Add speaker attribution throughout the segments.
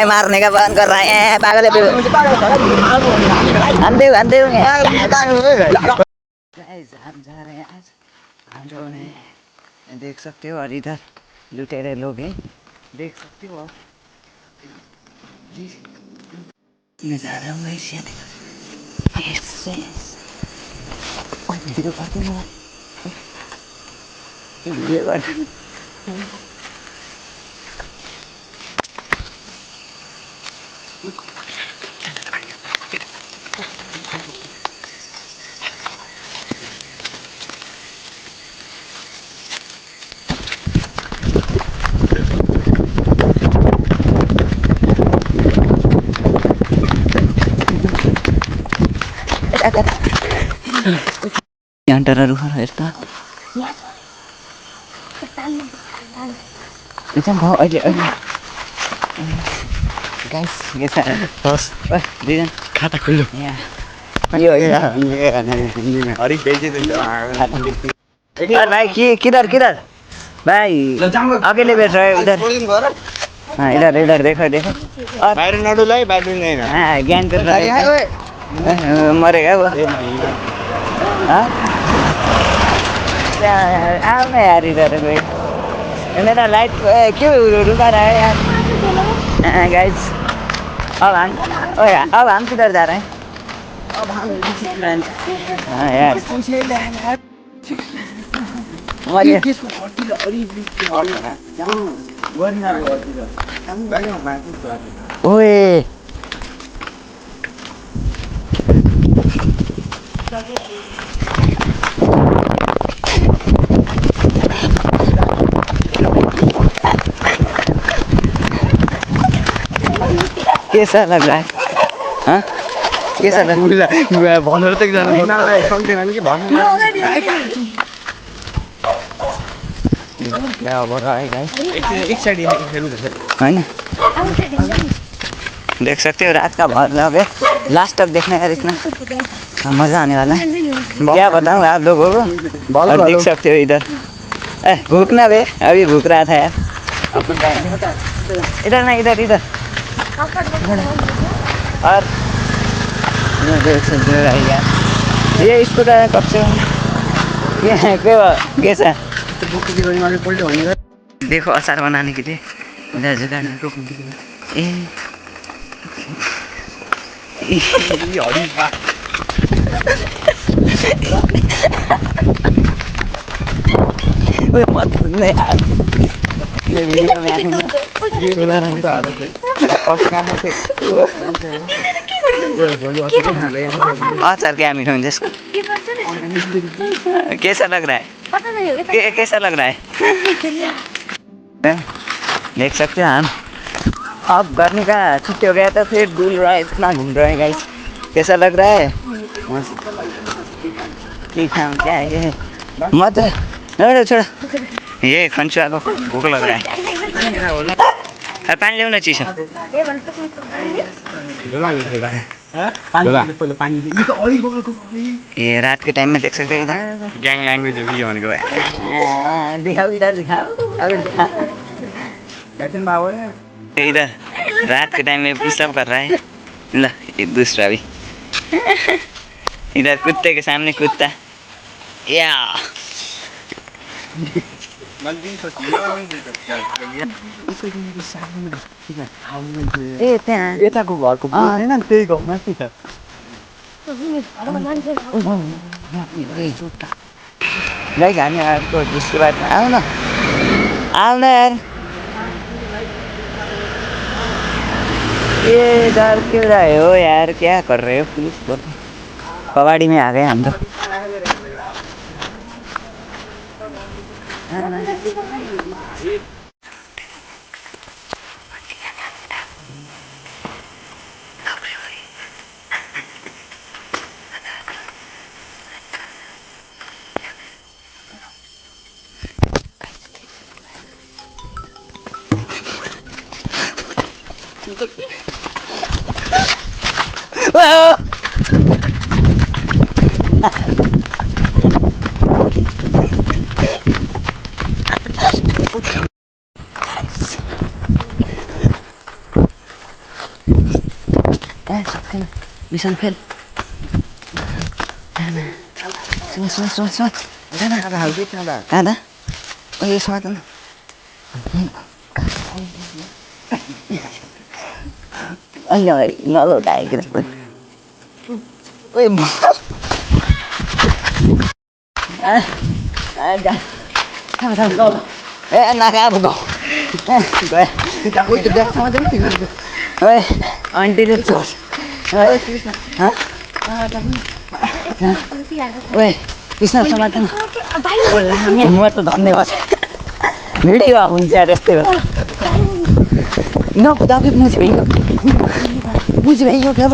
Speaker 1: मारने का बंद कर रहा है पागल है अंधे अंधे हम जा रहे हैं आज हम लोगों ने देख सकते हो और इधर लुटेरे लोग हैं देख सकते हो नज़ारा वैसे ऐसे वीडियो करते हैं वीडियो करते Antara ruhar esta. Macam bawa aja. Guys, geser. Terus. Wah, dia kata dulu. Ya. Iya, iya. Ini hari beje tu. यार भाई किधर किधर भाई अकेले बैठ रहे इधर हाँ इधर इधर देखो देखो और बाहर नाडू लाई बाहर नहीं ना हाँ ज्ञान कर रहा है मरेगा वो हाँ आओ ना यार इधर कोई मेरा लाइट क्यों रुका रहा है यार गाइस अब हम किधर जा रहे हैं अब हम हाँ यार ओए कैसा लग रहा है हाँ कैसा लग रहा है मैं बहुत तक जाना क्या हो रहा है गाइस एक साइड है ना देख सकते हो रात का बहुत लग है लास्ट तक देखना यार इतना मज़ा आने वाला है क्या बताऊँ आप लोगों को और देख सकते हो इधर भूखना बे अभी भूख रहा था यार इधर ना इधर इधर और देख सकते हो यार ये स्कूटर कब से ये कैसा देखो अचार बनाने के लिए इधर जुगाड़ मत यार ये वीडियो में ये बना रहा अचार क्या मीठा हुन्छ यसको कैसा लग रहा है कैसा लग रहा है देख सकते हैं हम अब गर्मी का छुट्टी हो गया तो फिर डुल रहा है इतना घूम रहे हैं गाइस कैसा लग रहा है ठीक है क्या है ये मत छोड़ा ये खंचुआ को भूख लग रहा है पानी ल्याउन चिसो ये रात के टाइम में देख सकते हैं गैंग लैंग्वेज दिखाओ इधर दिखाओ इधर रात के टाइम में पुशअप कर रहा है ल एक दूसरा भी इधर कुत्ते के सामने कुत्ता या ए त्यहाँ यताको घरको हैन त्यही गाउँमा नि त गाइस हामी अर्को उसके बाद आऊ न यार ये डर क्यों रहे हो यार क्या कर रहे हो प्लीज बोलो कबाड़ी में आ गए हम तो सक्दैन मिसन फेल दादा ओ यो समात्नु नलौटाएको ए नाका अब आन्टीले कृष्ण समात्नु म त धन्यवाद भिडियो हुन्छ त्यस्तै हो नकुदाको मुझे भाइ यो क्या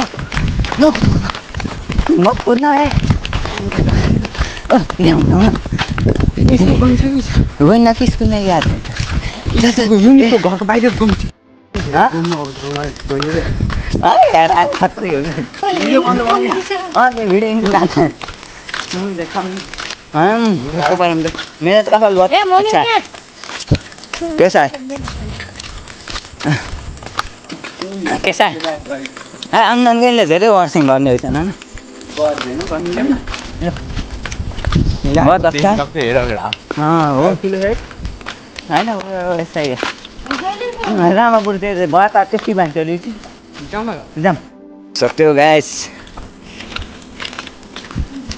Speaker 1: म कुद्न है ल्याउनु होइन कि स्कुलमा याद घरको बाहिर मेहनत का फल बहुत अच्छा है कैसा है कैसा है अनले धेरै वासिङ गर्ने होइन बहुत अच्छा हो होइन यस्तै रामापुर चाहिँ भयो त त्यति मान्छेहरू जाम सकते हो गैस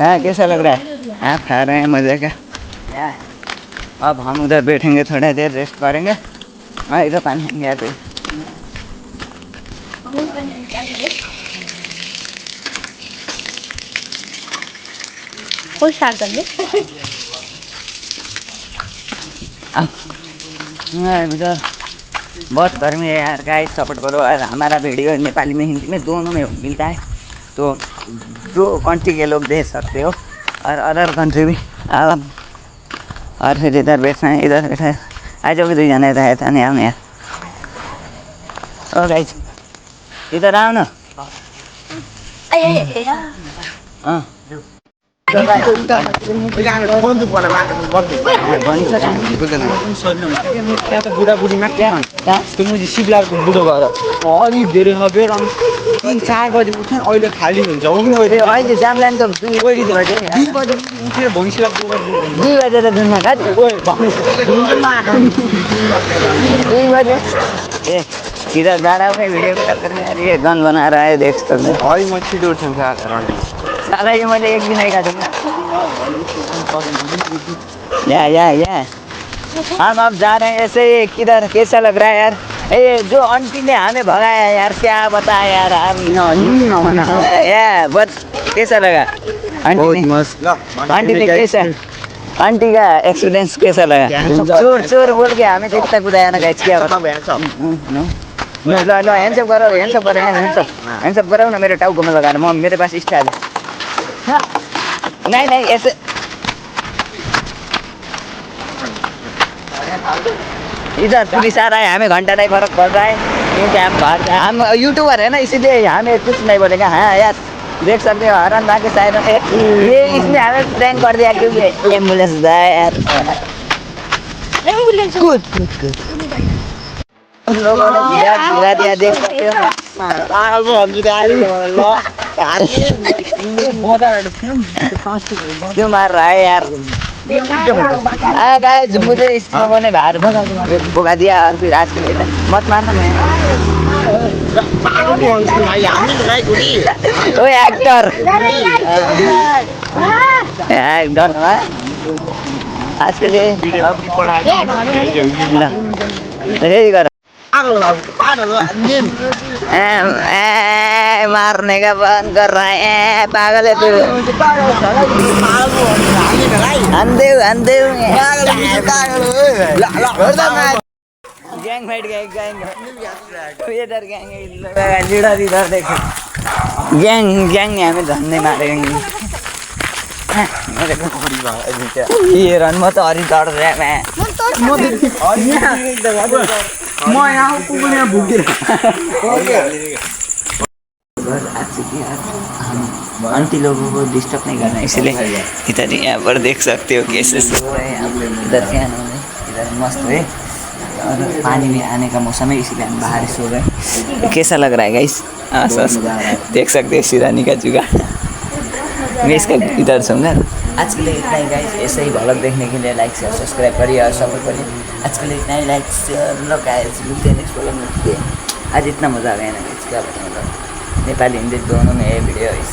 Speaker 1: हाँ कैसा लग रहा है आप खा रहे हैं मज़े का अब हम उधर बैठेंगे थोड़ा देर रेस्ट करेंगे हाँ इधर पानी गया तो
Speaker 2: कोई स्टार्ट कर दे
Speaker 1: इधर बहुत गर्मी है यार गाइस सपोर्ट करो और हमारा वीडियो नेपाली में हिंदी में दोनों में मिलता है तो जो कंट्री के लोग देख सकते हो और अदर कंट्री भी अब और फिर इधर बैठना है इधर बैठा है आ जाओगे तो जाना रहता नहीं आओ यार ओ गाइस इधर आओ ना हाँ बुढाबुढीमा शिवलालको बुढो घर अलिक धेरै बेर 3-4 बजी उठ्छ अहिले खाली हुन्छ अहिले जामलान त 2 बजी उठेर भैँसीलाई 2 बजेर दुधमा खाँदै 2 बजे ए किधर डाँडामै भिडियो ये गन बनाएर आयो देख सकते है म छिटो उठ्छु साला ये मैले एक दिन आएका थे या हम अब जा रहे हैं ऐसे ही किधर कैसा लग रहा है यार ये जो आंटी ने हमें भगाया यार क्या बताया यार हम या बहुत कैसा लगा आंटी ने कैसा आंटी का एक्सपीरियंस कैसा लगा चोर बोल के हमें देखता कुदाया ना गाइस क्या बता लो हैंडसअप करो ना मेरे टाउको में लगाना मम मेरे पास स्टाइल है नहीं ऐसे इधर पुलिस आ रहा है हमें घंटा नहीं फर्क पड़ रहा है क्योंकि हम यूट्यूबर है ना इसीलिए हमें कुछ नहीं बोलेगा हाँ यार देख सकते हो हरण ना के साइड ये इसने हमें प्रैंक कर दिया क्योंकि एम्बुलेंस यार एम्बुलेंस गुड लोगों ने गिरा दिया देख सकते हो क्यों मार रहा है यार गाइस मुझे इस लोगों ने बाहर भगा दिया और फिर आज के लिए मत मारना मैं ओ एक्टर आज के लिए रेडी करो मारने का बंद कर रहा है पागल है तू अंधे गैंग फाइट गैंग इधर गैंग लीडर इधर देखो गैंग ने हमें धन्ने मारेंगे ये रन मत हरी चढ़ रहा है मैं यहाँ भूखे घर आ चुके हैं। हम आंटी लोगों को डिस्टर्ब नहीं करना, इसलिए इधर यहाँ पर देख सकते हो कैसे सो रहे हैं। इधर फैन हो गए, इधर मस्त है और पानी में आने का मौसम है, इसलिए हम बाहर सो गए। कैसा लग रहा है गाइस? देख सकते हैं शिरानी का जुगाड़। मैं इसका इधर सूंगा। आज के लिए इतना ही गाइस, ऐसे ही भलक देखने के लिए लाइक शेयर सब्सक्राइब करिए और सपोर्ट करिए। आज के लिए इतना ही, लाइक शेयर लोग मिलते हैं नेक्स्ट व्लॉग में। आज इतना मज़ा आ गया ना गाइस, क्या बताऊँ, नेपाली हिंदी दोनों में ये वीडियो इस